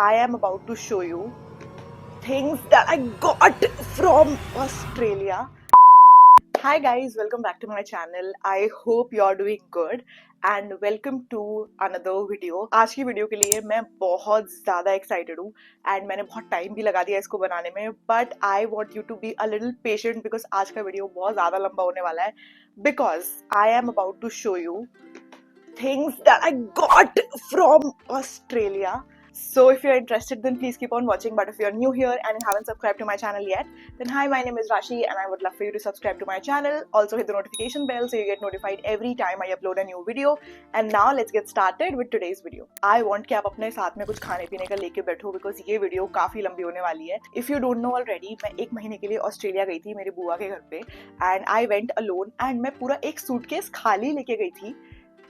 I am about to show you things that I got from Australia. Hi guys, welcome back to my channel. I hope you are doing good and welcome to another video. आज की video के लिए मैं बहुत ज़्यादा excited हूँ and मैंने बहुत टाइम भी लगा दिया इसको बनाने में, but I want you to be a little patient because आज का वीडियो बहुत ज़्यादा लंबा होने वाला है because I am about to show you things that I got from Australia. So if you're interested, then please keep on watching. But if you're new here and you haven't subscribed to my channel yet, then hi, my name is Rashi and I would love for you to subscribe to my channel. Also hit the notification bell so you get notified every time I upload a new video. And now let's get started with today's video. I want कि आप अपने साथ में कुछ खाने पीने का लेके बैठो because ये वीडियो काफी लंबी होने वाली है. If you don't know already, मैं एक महीने के लिए ऑस्ट्रेलिया गई थी मेरी बुआ के घर पे and I went alone and मैं पूरा एक सूटकेस खाली लेके गई थी.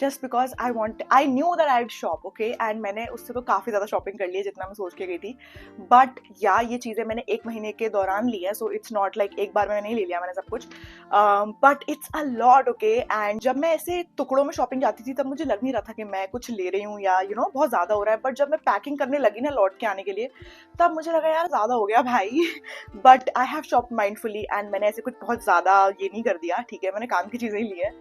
Just because I knew that I'd shop, okay, and मैंने उससे तो काफ़ी ज़्यादा शॉपिंग कर ली है जितना मैं सोच के गई थी, बट या ये चीज़ें मैंने एक महीने के दौरान ली है, सो इट्स नॉट लाइक एक बार में नहीं ले लिया मैंने सब कुछ, but it's a lot, okay. And जब मैं ऐसे टुकड़ों में शॉपिंग जाती थी तब मुझे लग नहीं रहा था कि मैं कुछ ले रही हूँ या बहुत ज़्यादा हो रहा है, बट जब मैं पैकिंग करने लगी ना लौट के आने के लिए तब मुझे लगा यार ज़्यादा हो गया भाई. But I have shop mindfully and मैंने ऐसे कुछ बहुत ज़्यादा ये नहीं कर दिया, ठीक है, मैंने काम की चीज़ें ही ली है.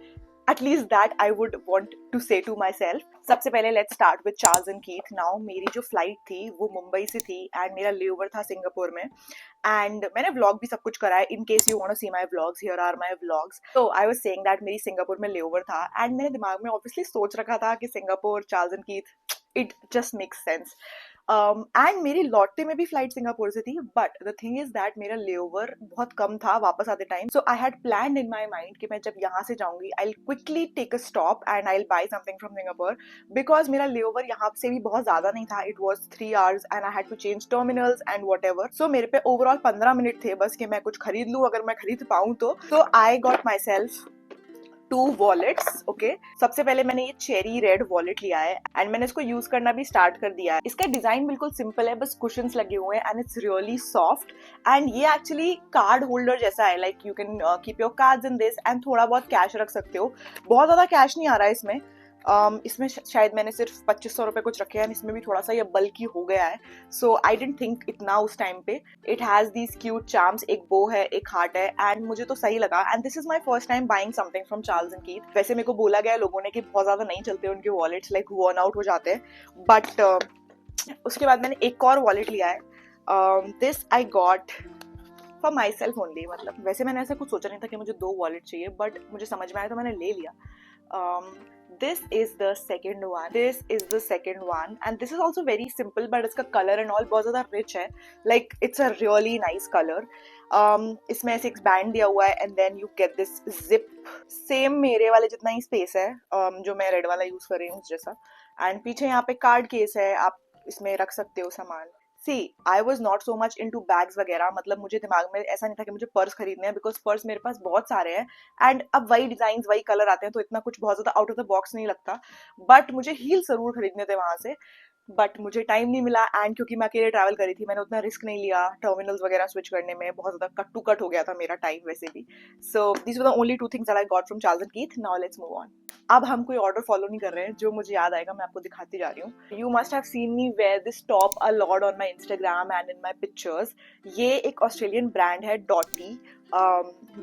At least that I would want to say to myself. सबसे पहले let's start with Charles and Keith. Now मेरी जो फ्लाइट थी वो मुंबई से थी and मेरा लेओवर था सिंगापुर में and मैंने व्लॉग भी सब कुछ करा है. In case you want to see my vlogs, here are my vlogs. So I was saying that मेरी सिंगापुर में लेओवर था and मेरे दिमाग में obviously सोच रखा था कि Singapore, Charles and Keith, it just makes sense. And मेरी लौटते में भी फ्लाइट सिंगापुर से थी, but the thing is that मेरा लेओवर बहुत कम था वापस आते time, so I had planned in my mind कि मैं जब यहाँ से जाऊंगी I will quickly take a stop and I will buy something from Singapore because मेरा लेओवर यहाँ से भी बहुत ज्यादा नहीं था. It was 3 hours and I had to change terminals and whatever. So मेरे पे ओवरऑल 15 मिनट थे बस कि मैं कुछ खरीद लूँ अगर मैं खरीद पाऊँ तो. So I got myself 2 wallets, okay. सबसे पहले मैंने ये चेरी रेड वॉलेट लिया है एंड मैंने इसको यूज करना भी स्टार्ट कर दिया है. इसका डिजाइन बिल्कुल सिंपल है, बस कुशन्स लगे हुए हैं and it's really soft and ये एक्चुअली कार्ड होल्डर जैसा है. Like you can keep your cards in this and थोड़ा बहुत कैश रख सकते हो. बहुत ज्यादा कैश नहीं आ रहा है इसमें. इसमें शायद मैंने सिर्फ 2500 रुपए कुछ रखे हैं, इसमें भी थोड़ा सा ये बल्कि हो गया है, सो आई डिडंट थिंक इतना उस टाइम पे. It has these cute charms, एक बो है, एक हार्ट है एंड मुझे तो सही लगा and this is my first time buying something from Charles and Keith. वैसे मेरे को बोला गया लोगों ने कि बहुत ज्यादा नहीं चलते उनके वॉलेट्स, लाइक वर्न आउट हो जाते हैं, बट उसके बाद मैंने एक और वॉलेट लिया है. This I got for my self only. मतलब वैसे मैंने ऐसा कुछ सोचा नहीं था कि मुझे 2 वॉलेट चाहिए, बट मुझे समझ में आया तो मैंने ले लिया. This is the second one and this is also very simple, but इसका color and all बहुत ज़्यादा rich है. Like it's a really nice color. इसमें 6 band दिया हुआ है and then you get this zip. Same मेरे वाले जितना ही space है जो मैं red वाला use कर रही हूँ जैसा. And पीछे यहाँ पे card case है, आप इसमें रख सकते हो सामान. See, I was not so much into bags वगैरह, मतलब मुझे दिमाग में ऐसा नहीं था कि मुझे पर्स खरीदने हैं बिकॉज पर्स मेरे पास बहुत सारे हैं एंड अब वही डिजाइन वही कलर आते हैं तो इतना कुछ बहुत ज्यादा आउट ऑफ द बॉक्स नहीं लगता. बट मुझे हील जरूर खरीदने थे वहां से, बट मुझे टाइम नहीं मिला एंड क्योंकि मैं अकेले ट्रैवल करी थी मैंने उतना रिस्क नहीं लिया टर्मिनल्स वगैरह स्विच करने में. बहुत ज्यादा कट टू कट हो गया था मेरा टाइम वैसे भी. So this were the only 2 things that I got from Charles and Keith. Now let's move on. अब हम कोई ऑर्डर फॉलो नहीं कर रहे हैं, जो मुझे याद आएगा मैं आपको दिखाती जा रही हूँ. You must have seen me wear this top a lot on my Instagram and in my pictures. ये एक ऑस्ट्रेलियन ब्रांड है डॉटी,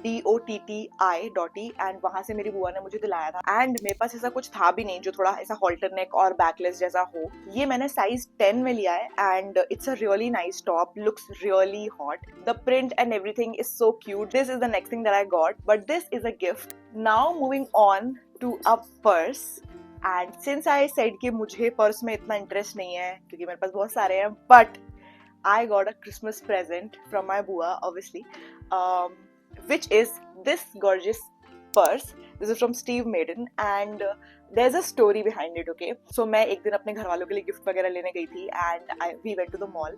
DOTTI एंड वहां से मेरी बुआ ने मुझे दिलाया था एंड मेरे पास ऐसा कुछ था भी नहीं जो थोड़ा ऐसा हॉल्टर नेक और बैकलेस जैसा हो. ये मैंने साइज 10 में लिया है and it's a really nice top, looks really hot. The print and everything is so cute. This is the next thing that I got, but this is a gift. Now moving on to a purse and since I said कि मुझे purse में इतना interest नहीं है क्योंकि मेरे पास बहुत सारे हैं, but I got a Christmas present from my bua, obviously, which is this gorgeous purse. This is from Steve Madden and there's a story behind it, okay? So मैं एक दिन अपने घर वालों के लिए गिफ्ट वगैरह लेने गई थी and we went to the mall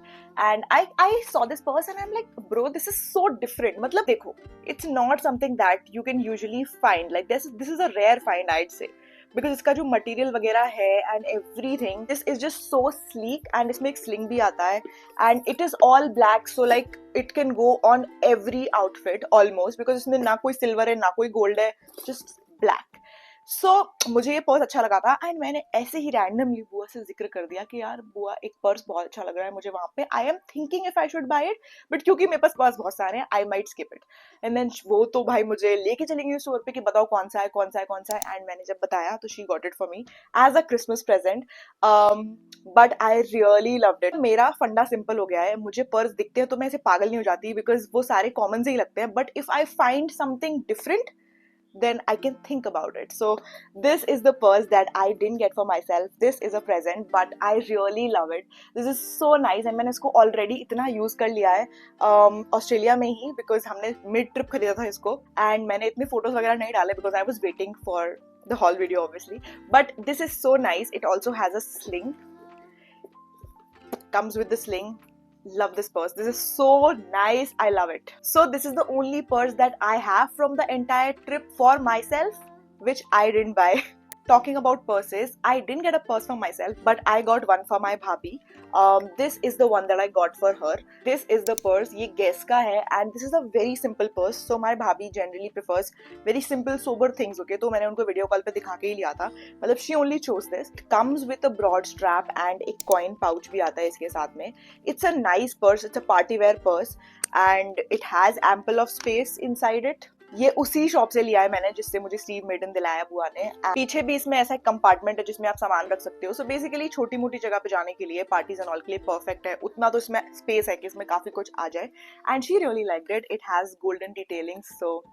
and I saw this purse and I'm like, bro, this is so different. मतलब देखो, it's not something that you can usually find. Like this is a rare find, I'd say. Because इसका जो material वगैरह है and everything, this is just so sleek and इसमें एक sling भी आता है and it is all black, so like it can go on every outfit almost because इसमें ना कोई सिल्वर है ना कोई गोल्ड है, जस्ट ब्लैक. सो मुझे ये पर्स अच्छा लगा था एंड मैंने ऐसे ही रैंडमली बुआ से जिक्र कर दिया कि यार बुआ एक पर्स बहुत अच्छा लग रहा है मुझे वहां पे, I am thinking if I should buy it, but क्योंकि मेरे पास पर्स बहुत सारे हैं I might skip it. And then वो तो भाई मुझे लेके चली गई स्टोर पे कि बताओ कौन सा है कौन सा है कौन सा है, एंड मैंने जब बताया तो she got it for me as a Christmas present. But I really loved it. मेरा फंडा सिंपल हो गया है, मुझे पर्स दिखते हैं तो मैं ऐसे पागल नहीं हो जाती बिकॉज वो सारे कॉमन से ही लगते हैं, but if I find something different then I can think about it. So this is the purse that I didn't get for myself. This is a present, but I really love it. This is so nice and मैंने इसको already इतना use कर लिया है Australia में ही, because हमने mid trip खरीदा था इसको and मैंने इतने photos वगैरह नहीं डाले because I was waiting for the haul video obviously. But this is so nice. It also has a sling. Comes with the sling. Love this purse. This is so nice. I love it. So this is the only purse that I have from the entire trip for myself, which I didn't buy. Talking about purses, I didn't get a purse for myself, but I got one for my bhabhi. This is the one that I got for her. This is the purse. ये Guess का है and this is a very simple purse. So my bhabhi generally prefers very simple sober things. Okay, तो मैंने उनको video call पे दिखा के ही लिया था। मतलब she only chose this. It comes with a broad strap and एक coin pouch भी आता है इसके साथ में. It's a nice purse. It's a party wear purse and it has ample of space inside it. ये उसी शॉप से लिया है मैंने जिससे मुझे स्टीव मेडन दिलाया बुआ ने। पीछे भी इसमें ऐसा कंपार्टमेंट है जिसमें आप सामान रख सकते हो। सो बेसिकली छोटी मोटी जगह पे जाने के लिए, पार्टीज एंड ऑल के लिए परफेक्ट है। उतना तो इसमें स्पेस है कि इसमें काफी कुछ आ जाए and she really liked it. It has golden detailing, so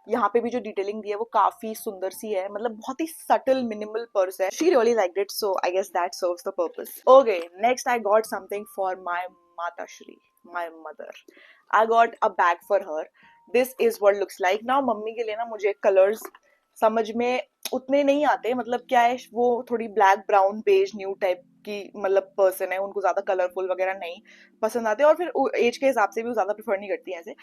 यहाँ पे भी जो डिटेलिंग दी है वो काफी सुंदर सी है, मतलब बहुत ही सटल मिनिमल पर्स है। She really liked it, so I guess that serves the purpose. Okay, next I got something for my माताश्री, my mother. I got a bag for her. This is what looks like. Now mummy के लिए ना मुझे colours समझ में उतने नहीं आते, मतलब क्या है वो थोड़ी black brown beige new type की मतलब पर्सन है, उनको ज्यादा कलरफुल वगैरह नहीं पसंद आते और फिर एज के हिसाब से भी वो ज्यादा प्रेफर नहीं करती हैं ऐसे।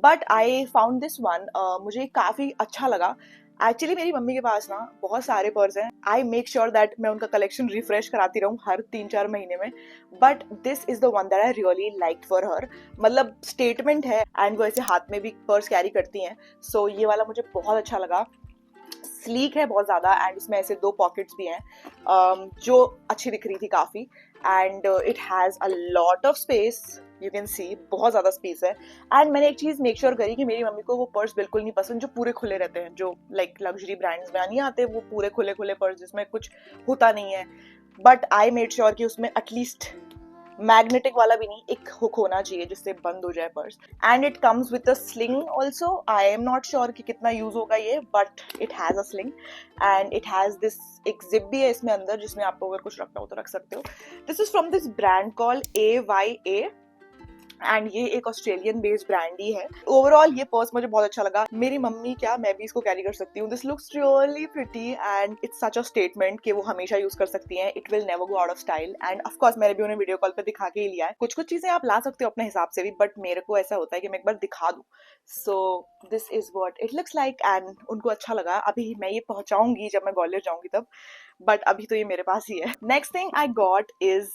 But I found this one, मुझे काफी अच्छा लगा। एक्चुअली मेरी मम्मी के पास ना बहुत सारे पर्स हैं। आई मेक श्योर दैट मैं उनका कलेक्शन रिफ्रेश कराती रहूँ हर 3-4 महीने में, but this is the one that I really liked for her. मतलब स्टेटमेंट है एंड वो ऐसे हाथ में भी पर्स कैरी करती हैं, सो ये वाला मुझे बहुत अच्छा लगा। स्लीक है बहुत ज्यादा एंड इसमें ऐसे 2 पॉकेट्स भी हैं जो अच्छी दिख रही थी काफी, and it has a lot of space, you can see बहुत ज्यादा स्पेस है। एंड मैंने एक चीज मेक श्योर करी कि मेरी मम्मी को वो पर्स बिल्कुल नहीं पसंद जो पूरे खुले रहते हैं, जो लाइक लग्जरी ब्रांड्स में नहीं आते वो पूरे खुले खुले पर्स जिसमें कुछ होता नहीं है। बट आई मेड श्योर कि उसमें एटलीस्ट मैग्नेटिक वाला भी नहीं, एक हुक होना चाहिए जिससे बंद हो जाए purse. And it comes with a sling also. I am not sure कि कितना यूज होगा ये, but it has a sling and it has this, एक जिप भी है इसमें अंदर जिसमें आपको अगर कुछ रखना हो तो रख सकते हो। This is from this brand call AYA and ये एक ऑस्ट्रेलियन बेस्ड ब्रांड ही है। ओवरऑल ये पर्स मुझे बहुत अच्छा लगा। मेरी मम्मी क्या, मैं भी इसको कैरी कर सकती हूँ। This looks really pretty and it's such a statement कि वो हमेशा यूज कर सकती हैं। It will never go out of style end of course मैंने भी उन्हें वीडियो कॉल पे दिखा के ही लिया है। कुछ कुछ चीजें आप ला सकते हो अपने हिसाब से भी, बट मेरे को ऐसा होता है कि मैं एक बार दिखा दूं। So this is what it looks like and उनको अच्छा लगा। अभी मैं ये पहुंचाऊंगी जब मैं ग्वालियर जाऊंगी तब, बट अभी तो ये मेरे पास ही है। Next thing I got is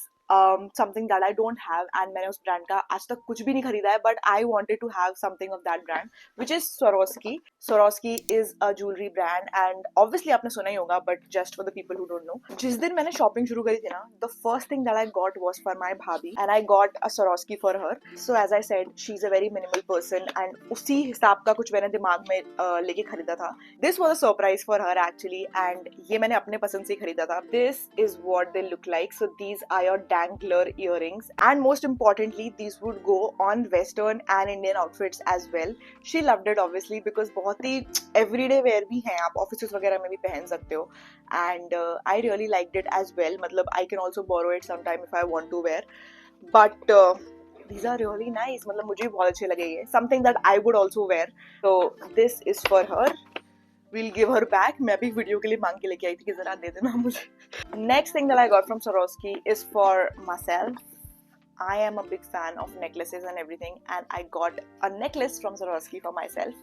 something that I don't have and मैंने उस ब्रांड का आज तक कुछ भी नहीं खरीदा है, but I wanted to have something of that brand, which is Swarovski. Swarovski is a jewelry brand and obviously आपने सुना ही होगा, but just for the people who don't know, जिस दिन मैंने शॉपिंग शुरू करी थी ना, the first thing that I got was for my bhabhi and I got a Swarovski for her. So as I said, she's a very minimal person and उसी हिसाब का कुछ मैंने दिमाग में लेके खरीदा था। This was a surprise for her actually and ये मैंने अपने पसंद से खरीदा था। This is what they look like. So these are your dangler earrings and most importantly these would go on western and Indian outfits as well. She loved it obviously because बहुत ही everyday wear भी हैं, आप offices वगैरह में भी पहन सकते हो and I really liked it as well. मतलब I can also borrow it sometime if I want to wear, but these are really nice. मतलब मुझे भी बहुत अच्छे लगे ये, something that I would also wear. So this is for her. We'll give her back. मैं भी video के लिए मांग के लेके आई थी कि जरा दे देना मुझे। Next thing that I got from Swarovski is for myself. I am a big fan of necklaces and everything, and I got a necklace from Swarovski for myself.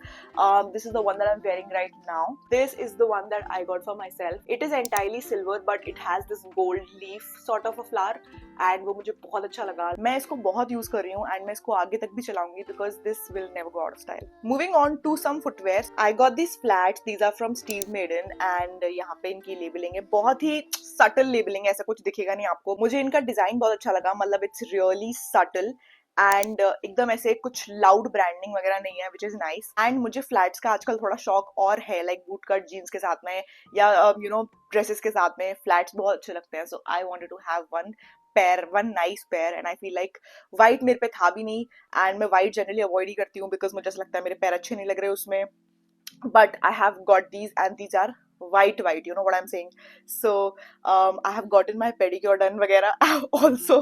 This is the one that I'm wearing right now. This is the one that I got for myself. It is entirely silver, but it has this gold leaf sort of a flower, and वो मुझे बहुत अच्छा लगा. मैं इसको बहुत use कर रही हूँ एंड मैं इसको आगे तक भी चलाऊंगी because this will never go out of style. Moving on to some footwear, I got this flats. These are from Steve Madden and यहाँ पे इनकी लेबलिंग है, बहुत ही सटल लेबलिंग है, ऐसा कुछ दिखेगा नहीं आपको. मुझे इनका डिजाइन बहुत अच्छा लगा, मतलब इट्स रियली सटल एंड एकदम ऐसे कुछ लाउड ब्रांडिंग वगैरह नहीं है, विच इज नाइस. एंड मुझे फ्लैट्स का आजकल थोड़ा शौक और है, लाइक बूट कट जीन्स के साथ में या ड्रेसेस के साथ में फ्लैट्स बहुत अच्छे लगते हैं. So I wanted to have one nice pair and I feel like white मेरे पे था भी नहीं एंड मैं व्हाइट जनरली अवॉइड ही करती हूँ बिकॉज मुझे ऐसा लगता है मेरे पैर अच्छे नहीं लग रहे उसमें. But I have got these and these are white, you know what I'm saying. So I have gotten my pedicure done वगैरह also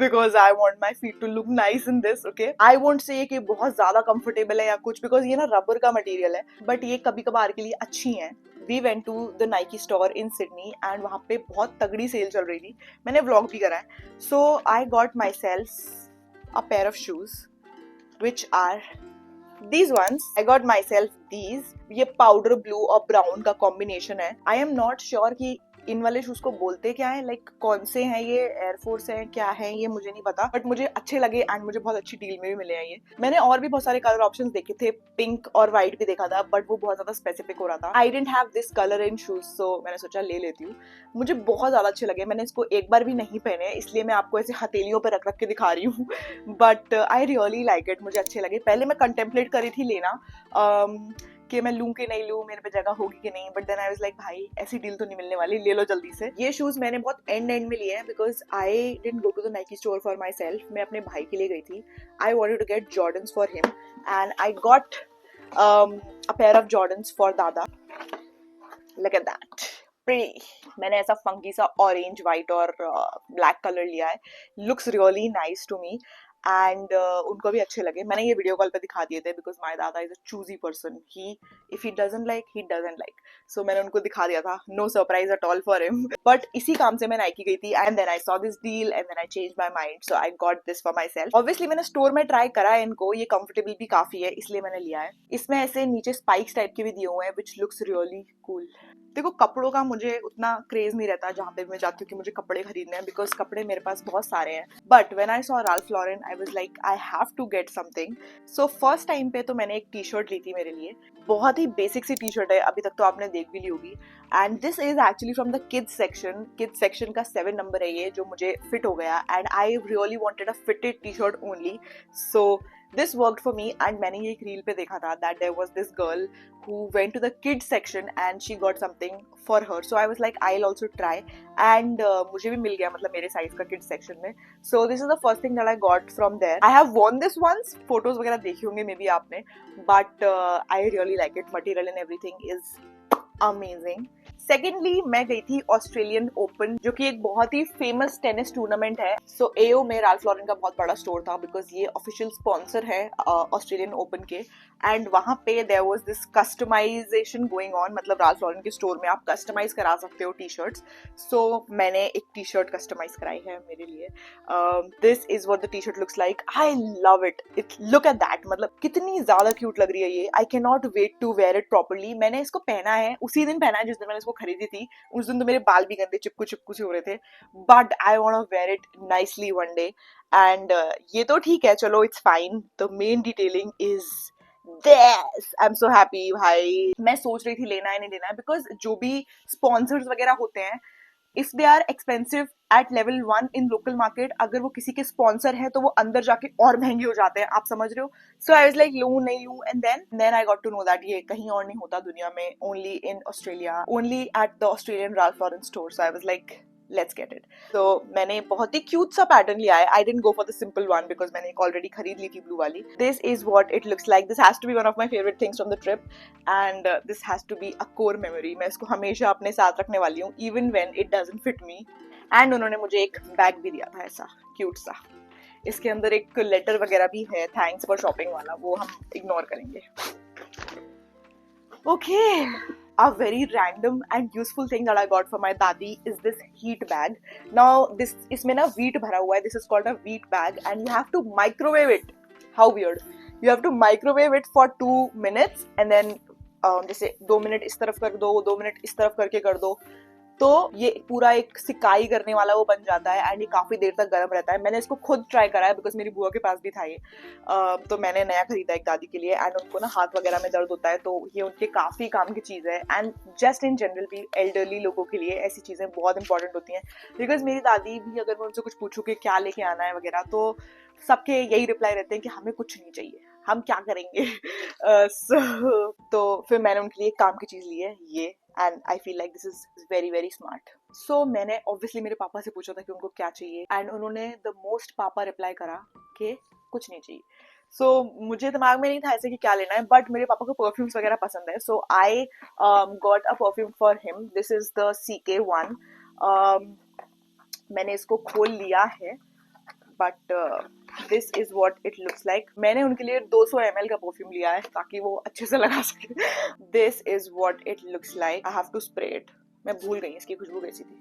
because I want my feet to look nice in this. Okay, I won't say कि बहुत ज़्यादा comfortable है या कुछ because ये ना rubber का मटेरियल है, but ये कभी कभार के लिए अच्छी हैं. We went to the Nike store in Sydney and वहाँ पे बहुत तगड़ी सेल चल रही थी, मैंने व्लॉग भी करा है. So I got myself a pair of shoes which are these ones. I got myself these. ये पाउडर ब्लू और ब्राउन का कॉम्बिनेशन है. आई एम नॉट श्योर कि इन वाले शूज को बोलते क्या है, लाइक कौन से हैं ये, एयरफोर्स हैं क्या है ये मुझे नहीं पता, बट मुझे अच्छे लगे एंड मुझे बहुत अच्छी डील में भी मिले हैं ये. मैंने और भी बहुत सारे कलर ऑप्शंस देखे थे, पिंक और व्हाइट भी देखा था, बट वो बहुत ज्यादा स्पेसिफिक हो रहा था. I didn't have this colour in shoes, so मैंने सोचा ले लेती हूँ. मुझे बहुत ज्यादा अच्छे लगे. मैंने इसको एक बार भी नहीं पहने, इसलिए मैं आपको ऐसे हथेलियों पर रख रख के दिखा रही हूँ, but I really like it. मुझे अच्छे लगे. पहले मैं कंटेम्पलेट करी थी लेना कि मैं लूं कि नहीं लूं, मेरे पे जगह होगी कि नहीं, but then I was like भाई ऐसी डील तो नहीं मिलने वाली, ले लो जल्दी से. ये शूज मैंने बहुत एंड में लिए हैं because I didn't go to the Nike store for myself. मैं अपने भाई के लिए गई थी. I wanted to get Jordans for him and I got a pair of Jordans for दादा. Look at that, pretty. मैंने ऐसा फंकी सा ऑरेंज, व्हाइट और ब्लैक कलर लिया है. Looks really nice to me and उनको भी अच्छे लगे. मैंने ये वीडियो कॉल पे दिखा दिए थे बिकॉज माई दादा is a choosy person. He if he doesn't like, he doesn't like. So मैंने उनको दिखा दिया था. No surprise at all for him. But इसी काम से मैं नाइकी गई थी and then I saw this deal and then I change my mind. So I got this for myself. Obviously मैंने स्टोर में ट्राई करा है इनको, ये कंफर्टेबल भी काफी है इसलिए मैंने लिया है. इसमें ऐसे नीचे स्पाइक्स टाइप के भी दिए हुए हैं विच लुक्स रियली कूल. देखो कपड़ों का मुझे उतना क्रेज नहीं रहता जहाँ पे मैं जाती हूँ कि मुझे कपड़े खरीदने हैं बिकॉज कपड़े मेरे पास बहुत सारे हैं. But when I saw Ralph Lauren I was like I have to get something. So first time पे तो मैंने एक टी शर्ट ली थी मेरे लिए. बहुत ही बेसिक सी टी शर्ट है, अभी तक तो आपने देख भी ली होगी. And this is actually from the kids section. Kids section का 7 नंबर है ये, जो मुझे फिट हो गया and I really wanted a fitted T shirt only. So this worked for me and मैंने ये एक रील पे देखा था that there was this girl who went to the kids section and she got something for her. So I was like I'll also try and मुझे भी मिल गया, मतलब मेरे साइज का kids section में. So this is the first thing that I got from there. I have worn this once, photos वगैरह देखी होंगे मे बी आपने, but I really like it. Material and everything is amazing. Secondly मैं गई थी Australian open, जो कि एक बहुत ही फेमस टेनिस टूर्नामेंट है. सो एओ में राल्फ लॉरेन का बहुत बड़ा स्टोर था बिकॉज ये ऑफिशियल स्पॉन्सर है ऑस्ट्रेलियन ओपन के. एंड वहां पे there was this customization going on, मतलब राल्फ लॉरेन के स्टोर में आप कस्टमाइज करा सकते हो टी शर्ट्स. सो मैंने एक टी शर्ट कस्टमाइज कराई है मेरे लिए. This is what the T shirt looks like. I love it. It look at that, मतलब कितनी ज्यादा क्यूट लग रही है ये. I can not wait to wear it properly. मैंने इसको पहना है, उसी दिन पहना है जिस दिन मैंने इसको खरीदी थी. उस दिन तो मेरे बाल भी गंदे चिपकू चिपकू से हो रहे थे, but I want to wear it nicely one day. And ये तो ठीक है, चलो it's fine. The main detailing is this. I am so happy भाई. मैं सोच रही थी लेना है नहीं लेना है बिकॉज जो भी स्पॉन्सर्स वगैरह होते हैं, if they are expensive at level 1 in local market, अगर वो किसी के स्पॉन्सर है तो वो अंदर जाके और महंगे हो जाते हैं, आप समझ रहे हो. सो आई वाज लाइक लूं नहीं लूं and then I got to know that ये कहीं और नहीं होता दुनिया में, only in Australia, only at the Australian Ralph Lauren store. So I was like let's get it. तो मैंने बहुत ही क्यूट सा पैटर्न लिया है. I didn't go for the simple one because मैंने एक ऑलरेडी खरीद ली थी ब्लू वाली. This is what it looks like. This has to B one of my favourite things from the trip and this has to be a core memory. मैं इसको हमेशा अपने साथ रखने वाली हूँ even when it doesn't fit me. And उन्होंने मुझे एक बैग भी दिया था ऐसा क्यूट सा. इसके अंदर एक लेटर वगैरह भी है, थैंक्स फॉर शॉपिंग वाला, वो हम इग्नोर करेंगे. Okay, a very random and useful thing that I got for my dadi is this heat bag. Now this इसमें ना wheat भरा हुआ है. This is called a wheat bag and you have to microwave it. How weird. You have to microwave it for 2 minutes and then जैसे 2 minute इस तरफ कर दो, 2 मिनट इस तरफ करके कर दो. तो ये पूरा एक सिकाई करने वाला वो बन जाता है एंड ये काफी देर तक गर्म रहता है। मैंने इसको खुद ट्राई करा है बिकॉज मेरी बुआ के पास भी था ये, तो मैंने नया खरीदा एक दादी के लिए एंड उनको ना हाथ वगैरह में दर्द होता है तो ये उनके काफी काम की चीज है एंड जस्ट इन जनरल भी एल्डरली लोगों के लिए ऐसी चीजें बहुत इंपॉर्टेंट होती हैं। बिकॉज मेरी दादी भी अगर मैं उनसे कुछ पूछूं कि क्या लेके आना है वगैरह तो सबके यही रिप्लाई रहते हैं कि हमें कुछ नहीं चाहिए, हम क्या करेंगे। तो फिर मैंने उनके लिए एक काम की चीज ली है ये and I feel like this is very very smart. So मैंने ऑब्वियसली मेरे पापा से पूछा था कि उनको क्या चाहिए एंड उन्होंने द मोस्ट पापा रिप्लाई करा कि कुछ नहीं चाहिए। सो मुझे दिमाग में नहीं था ऐसे कि क्या लेना है, बट मेरे पापा को परफ्यूम्स वगैरह पसंद है so I got a perfume for him. This is the CK1। मैंने इसको खोल लिया है but this is what it looks like. मैंने उनके लिए 200 ml का परफ्यूम लिया है ताकि वो अच्छे से लगा सके। This is what it looks like. I have to spray it. मैं भूल गई इसकी खुशबू कैसी थी।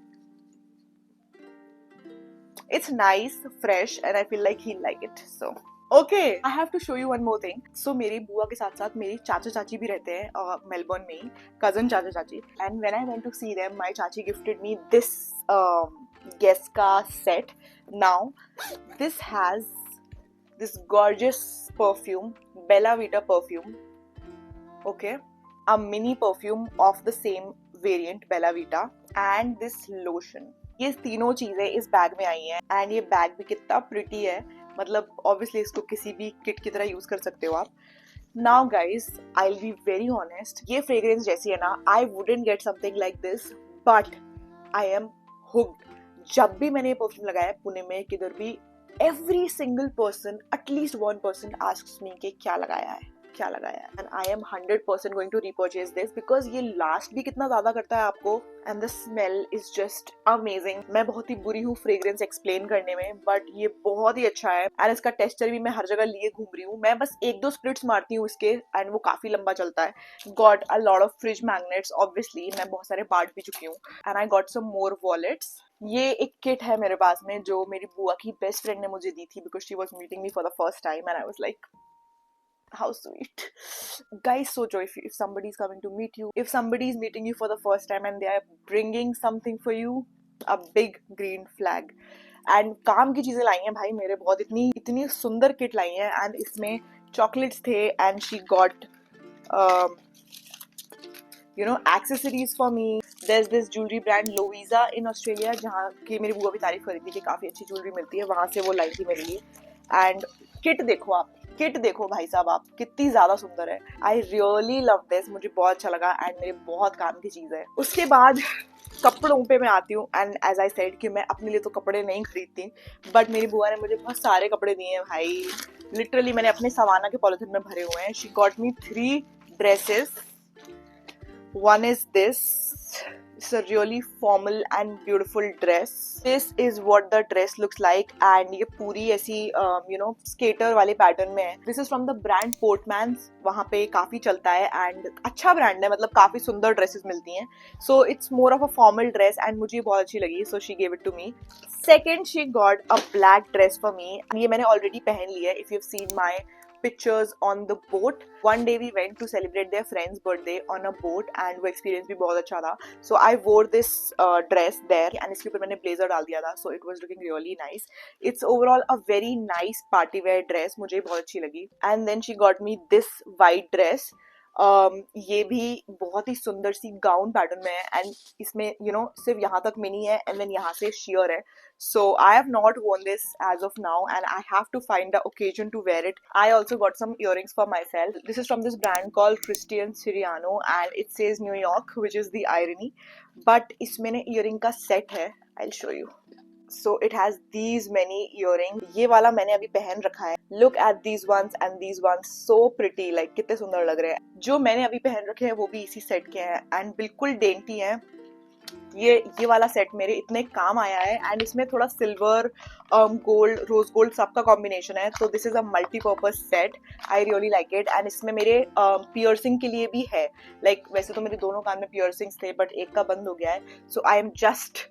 It's nice, fresh and I feel like he like it. So okay, I have to show you one more thing. So मेरी बुआ के साथ साथ मेरी चाचा चाची भी रहते हैं मेलबर्न में ही, कजन चाचा चाची। And when I went to see them my चाची गिफ्टेड मी दिस Guess का set. Now this has this gorgeous perfume, Bella Vita perfume, okay, a mini perfume of the same variant Bella Vita and this lotion. ये तीनों चीजें इस bag में आई हैं and ये bag भी कितना प्रिटी है, मतलब ऑब्वियसली इसको किसी भी किट की तरह यूज कर सकते हो आप। Now guys I will be very honest, ये फ्रेग्रेंस जैसी है ना, I wouldn't get something like this but I am hooked. जब भी मैंने ये परफ्यूम लगाया है पुणे में किधर भी, every single person, at least one person asks me कि क्या लगाया है क्या लगाया है, and I am 100% going to repurchase this because ये लास्ट भी कितना ज्यादा करता है आपको and the smell is just amazing. मैं बहुत ही बुरी हूँ फ्रेग्रेंस एक्सप्लेन करने में बट ये बहुत ही अच्छा है एंड इसका टेक्सचर भी मैं हर जगह लिए घूम रही हूँ। मैं बस 1-2 स्प्रिट्स मारती हूँ इसके एंड वो काफी लंबा चलता है। Got a lot of fridge magnets, obviously मैं बहुत सारे बांट भी चुकी हूँ and I got some more wallets. ये एक किट है मेरे पास में जो मेरी बुआ की बेस्ट फ्रेंड ने मुझे दी थी because she was meeting me for the first time and I was like how sweet. Guys, socho if somebody is coming to meet you, if somebody is meeting you for the first time and they are bringing something for you, a big green flag. And काम की चीजें लाई हैं भाई मेरे, बहुत इतनी सुंदर kit लाई हैं एंड इसमें चॉकलेट्स थे and she got you know accessories for me. There's this jewelry brand Lovisa in Australia जहाँ की मेरी बुआ भी तारीफ कर रही थी कि काफी अच्छी ज्वेलरी मिलती है, वहां से वो लाई थी मेरे लिए। एंड किट देखो आप, किट देखो भाई साहब आप, कितनी ज्यादा सुंदर है। आई रियली लव दिस, मुझे बहुत अच्छा लगा एंड मेरे बहुत काम की चीज है। उसके बाद कपड़ों पे मैं आती हूँ एंड एज आई सेड कि मैं अपने लिए तो कपड़े नहीं खरीदती बट मेरी बुआ ने मुझे बहुत सारे कपड़े दिए हैं भाई, लिटरली मैंने अपने सवाना के पॉलिथीन में भरे हुए हैं। She got me 3 dresses. One is this. It's a really formal and beautiful dress. This is what the dress looks like and ये पूरी ऐसी skater वाले पैटर्न में है। This is from the brand Portmans, वहाँ पे काफी चलता है एंड अच्छा ब्रांड है, मतलब काफी सुंदर ड्रेसेस मिलती हैं। So it's more of a formal dress and मुझे बहुत अच्छी लगी, so she gave it to me. Second, she got a black dress for me. ये मैंने already पहन ली है, if you've seen my pictures on the boat. One day we went to celebrate their friend's birthday on a boat and वो experience भी बहुत अच्छा था. So I wore this dress there and इसके ऊपर मैंने blazer डाल दिया था, so it was looking really nice. It's overall a very nice party wear dress, मुझे बहुत अच्छी लगी. And then she got me this white dress. ये भी बहुत ही सुंदर सी गाउन पैटर्न में है एंड इसमें सिर्फ यहाँ तक मिनी है एंड देन यहाँ से sheer है. So I have not worn this as of now and I have to find the occasion to wear it. I also got some earrings for myself. This is from this brand called Christian Siriano and it says New York, which is the irony. But इसमें ना earring का set है, I'll show you. So it has these many earrings. ये वाला मैंने अभी पहन रखा है. Look at these ones and these ones, so pretty. Like कितने सुंदर लग रहे हैं. जो मैंने अभी पहन रखे हैं वो भी इसी सेट के हैं and बिल्कुल डेंटी हैं. ये वाला सेट मेरे इतने काम आया है एंड इसमें थोड़ा सिल्वर, गोल्ड, रोज गोल्ड सबका कॉम्बिनेशन है. तो this is a multipurpose set. I really like it and इसमें मेरे पियर्सिंग के लिए भी है. लाइक वैसे तो मेरे दोनों कान में पियर्सिंग्स थे बट एक का बंद हो गया है. So I am just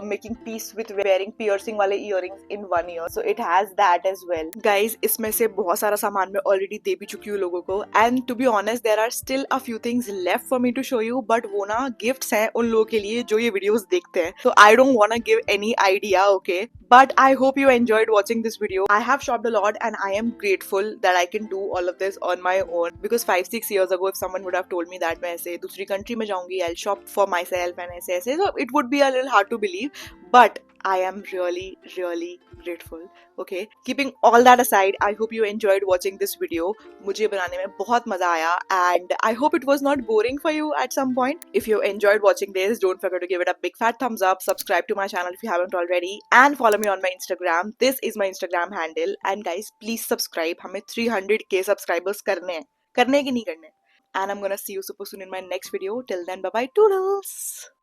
making peace with wearing piercing वाले earrings in one ear. So it has that as well. Guys, इसमें से बहुत सारा सामान मैं already दे भी चुकी हूँ लोगों को. And to be honest, there are still a few things left for me to show you. But वो ना gifts हैं उन लोगों के लिए जो ये videos देखते हैं. So I don't wanna give any idea, okay? But I hope you enjoyed watching this video. I have shopped a lot and I am grateful that I can do all of this on my own. Because 5-6 years ago, if someone would have told me that मैं ऐसे दूसरी country में जाऊंगी, I'll shop for myself and ऐसे ऐसे, so it would be a little hard to believe. But I am really, really grateful. Okay. Keeping all that aside, I hope you enjoyed watching this video. मुझे बनाने में बहुत मजा आया and I hope it was not boring for you at some point. If you enjoyed watching this, don't forget to give it a big fat thumbs up, subscribe to my channel if you haven't already, and follow me on my Instagram. This is my Instagram handle. And guys, please subscribe. हमें 300k subscribers करने हैं कि नहीं करने? And I'm gonna see you super soon in my next video. Till then, bye bye, toodles!